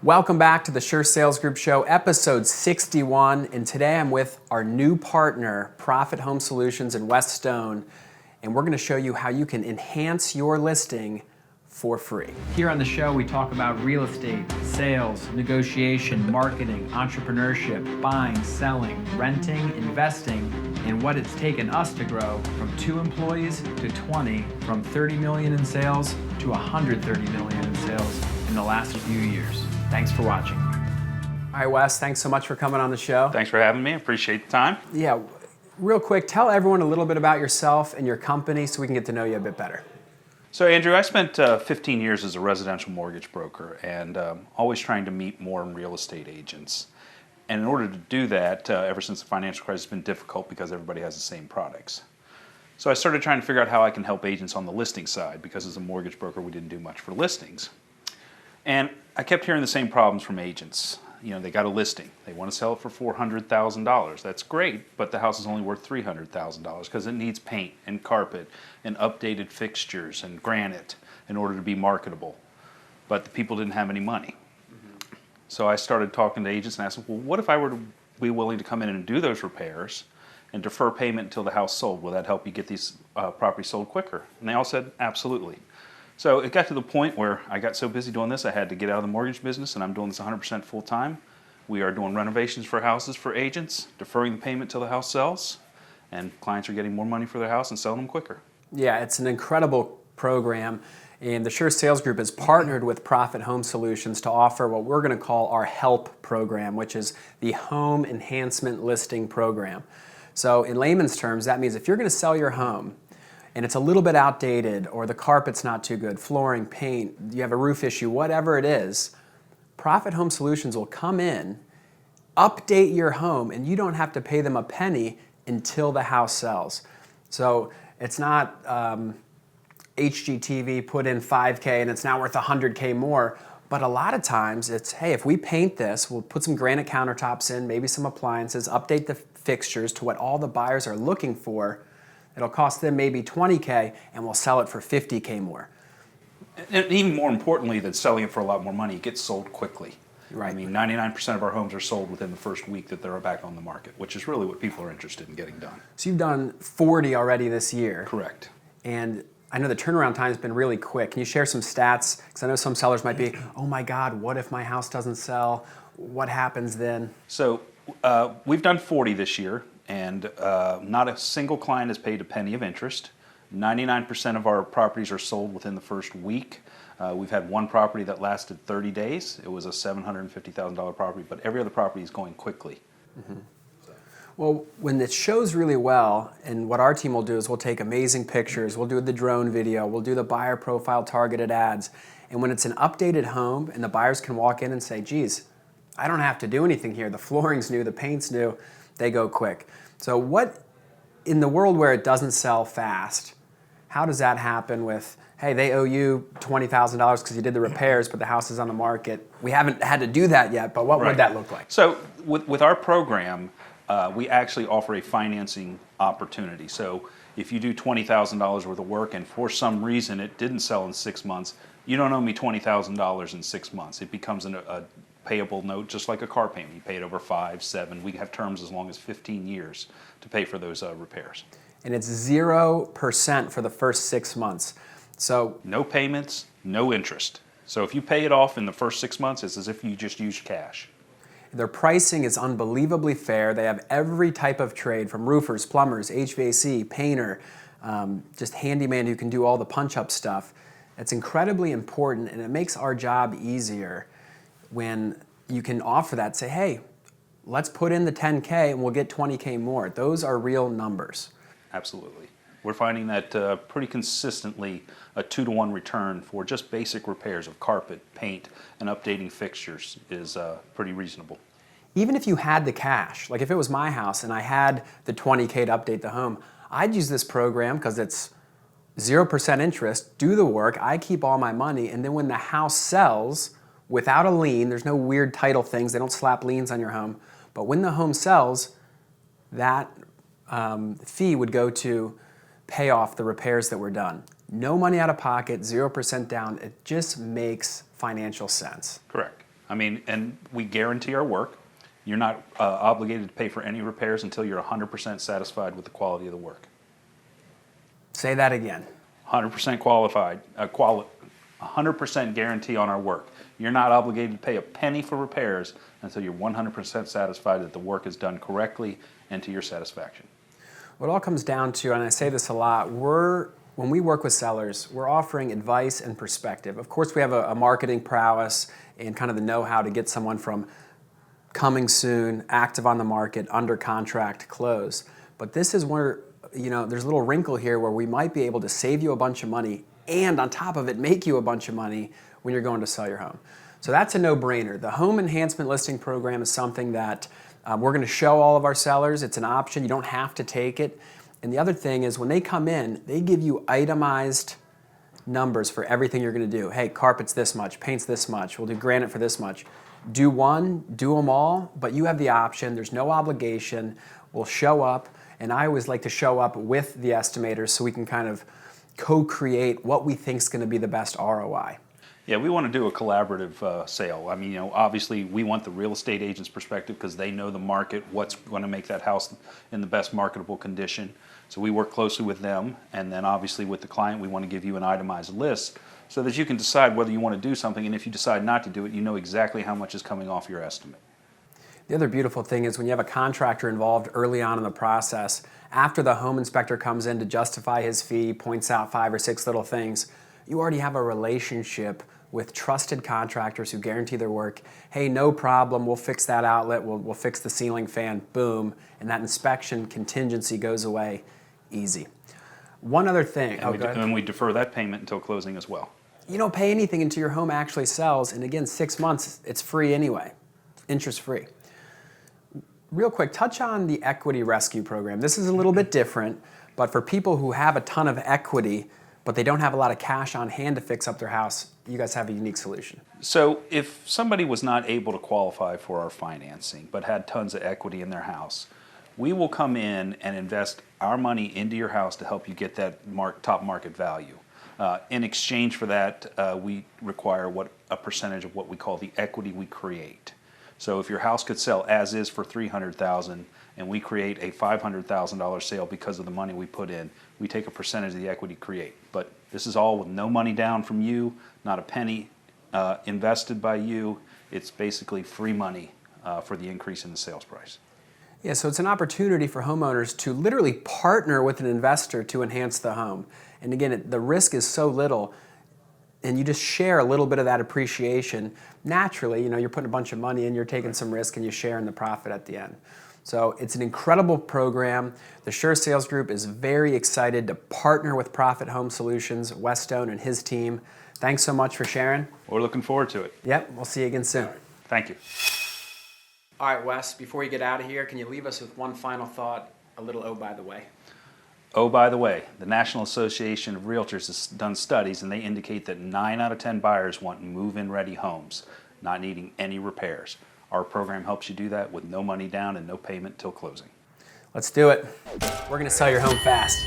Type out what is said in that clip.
Welcome back to the Sure Sales Group Show, episode 61, and today I'm with our new partner, Profit Home Solutions in West Stone, and we're going to show you how you can enhance your listing for free. Here on the show, we talk about real estate, sales, negotiation, marketing, entrepreneurship, buying, selling, renting, investing, and what it's taken us to grow from 2 employees to 20, from 30 million in sales to 130 million in sales in the last few years. Thanks for watching. All right, Wes, thanks so much for coming on the show. Thanks for having me. Appreciate the time. Yeah, real quick, tell everyone a little bit about yourself and your company so we can get to know you a bit better. So Andrew, I spent 15 years as a residential mortgage broker and always trying to meet more real estate agents. And in order to do that, ever since the financial crisis, it's been difficult because everybody has the same products. So I started trying to figure out how I can help agents on the listing side, because as a mortgage broker, we didn't do much for listings. And I kept hearing the same problems from agents. You know, they got a listing. They want to sell it for $400,000. That's great, but the house is only worth $300,000 because it needs paint and carpet and updated fixtures and granite in order to be marketable. But the people didn't have any money. So I started talking to agents and asked them, well, what if I were to be willing to come in and do those repairs and defer payment until the house sold? Will that help you get these properties sold quicker? And they all said, absolutely. So it got to the point where I got so busy doing this, I had to get out of the mortgage business, and I'm doing this 100% full time. We are doing renovations for houses for agents, deferring the payment till the house sells, and clients are getting more money for their house and selling them quicker. Yeah, it's an incredible program, and the Sure Sales Group has partnered with Profit Home Solutions to offer what we're going to call our HELP program, which is the Home Enhancement Listing Program. So in layman's terms, that means if you're going to sell your home, and it's a little bit outdated, or the carpet's not too good, flooring, paint, you have a roof issue, whatever it is, Profit Home Solutions will come in, update your home, and you don't have to pay them a penny until the house sells. So it's not HGTV put in $5K and it's now worth $100K more, but a lot of times it's, hey, if we paint this, we'll put some granite countertops in, maybe some appliances, update the fixtures to what all the buyers are looking for. It'll cost them maybe $20K, and we'll sell it for $50K more. And even more importantly than selling it for a lot more money, it gets sold quickly. Right. I mean, 99% of our homes are sold within the first week that they're back on the market, which is really what people are interested in getting done. So you've done 40 already this year. Correct. And I know the turnaround time has been really quick. Can you share some stats? Because I know some sellers might be, oh my God, what if my house doesn't sell? What happens then? So we've done 40 this year. And not a single client has paid a penny of interest. 99% of our properties are sold within the first week. We've had one property that lasted 30 days. It was a $750,000 property, but every other property is going quickly. Mm-hmm. Well, when it shows really well, and what our team will do is we'll take amazing pictures, we'll do the drone video, we'll do the buyer profile targeted ads, and when it's an updated home and the buyers can walk in and say, geez, I don't have to do anything here, the flooring's new, the paint's new, they go quick. So what, in the world where it doesn't sell fast, how does that happen with, hey, they owe you $20,000 because you did the repairs, but the house is on the market? We haven't had to do that yet, but what would that look like? So with our program, we actually offer a financing opportunity. So if you do $20,000 worth of work and for some reason it didn't sell in 6 months, you don't owe me $20,000 in 6 months. It becomes a payable note, just like a car payment. You pay it over 5, 7. We have terms as long as 15 years to pay for those repairs. And it's 0% for the first 6 months. So no payments, no interest. So if you pay it off in the first 6 months, it's as if you just used cash. Their pricing is unbelievably fair. They have every type of trade, from roofers, plumbers, HVAC, painter, just handyman who can do all the punch-up stuff. It's incredibly important, and it makes our job easier when you can offer that. Say, hey, let's put in the $10K and we'll get $20K more. Those are real numbers. Absolutely. We're finding that pretty consistently a 2-to-1 return for just basic repairs of carpet, paint, and updating fixtures is pretty reasonable. Even if you had the cash, like if it was my house and I had the $20K to update the home, I'd use this program because it's 0% interest, do the work, I keep all my money, and then when the house sells, without a lien, there's no weird title things, they don't slap liens on your home, but when the home sells, that fee would go to pay off the repairs that were done. No money out of pocket, 0% down, it just makes financial sense. Correct. I mean, and we guarantee our work. You're not obligated to pay for any repairs until you're 100% satisfied with the quality of the work. Say that again. 100% qualified, 100% guarantee on our work. You're not obligated to pay a penny for repairs until you're 100% satisfied that the work is done correctly and to your satisfaction. What it all comes down to, and I say this a lot, when we work with sellers, we're offering advice and perspective. Of course, we have a marketing prowess and kind of the know-how to get someone from coming soon, active on the market, under contract, close. But this is where, there's a little wrinkle here where we might be able to save you a bunch of money and on top of it, make you a bunch of money when you're going to sell your home. So that's a no-brainer. The Home Enhancement Listing Program is something that we're going to show all of our sellers. It's an option. You don't have to take it. And the other thing is when they come in, they give you itemized numbers for everything you're going to do. Hey, carpet's this much, paint's this much, we'll do granite for this much. Do one, do them all, but you have the option. There's no obligation. We'll show up, and I always like to show up with the estimators so we can kind of co-create what we think is going to be the best ROI. Yeah, we want to do a collaborative sale. I mean, obviously we want the real estate agent's perspective because they know the market, what's going to make that house in the best marketable condition. So we work closely with them, and then obviously with the client, we want to give you an itemized list so that you can decide whether you want to do something, and if you decide not to do it, you know exactly how much is coming off your estimate. The other beautiful thing is when you have a contractor involved early on in the process, after the home inspector comes in to justify his fee, points out 5 or 6 little things, you already have a relationship with trusted contractors who guarantee their work. Hey, no problem, we'll fix that outlet, we'll fix the ceiling fan, boom, and that inspection contingency goes away easy. One other thing. And we defer that payment until closing as well. You don't pay anything until your home actually sells, and again, 6 months, it's free anyway, interest free. Real quick, touch on the equity rescue program. This is a little bit different, but for people who have a ton of equity, but they don't have a lot of cash on hand to fix up their house, you guys have a unique solution. So if somebody was not able to qualify for our financing, but had tons of equity in their house, we will come in and invest our money into your house to help you get that top market value. In exchange for that, we require a percentage of what we call the equity we create. So if your house could sell as is for $300,000 and we create a $500,000 sale because of the money we put in, we take a percentage of the equity create. But this is all with no money down from you, not a penny invested by you. It's basically free money for the increase in the sales price. Yeah, so it's an opportunity for homeowners to literally partner with an investor to enhance the home. And again, the risk is so little, and you just share a little bit of that appreciation. Naturally, you're putting a bunch of money in, you're taking some risk, and you share in the profit at the end. So it's an incredible program. The Sure Sales Group is very excited to partner with Profit Home Solutions, Wes Stone and his team. Thanks so much for sharing. We're looking forward to it. Yep, we'll see you again soon. Thank you. All right, Wes, before you get out of here, can you leave us with one final thought, a little oh by the way? Oh, by the way, the National Association of Realtors has done studies and they indicate that 9 out of 10 buyers want move-in ready homes, not needing any repairs. Our program helps you do that with no money down and no payment till closing. Let's do it. We're going to sell your home fast.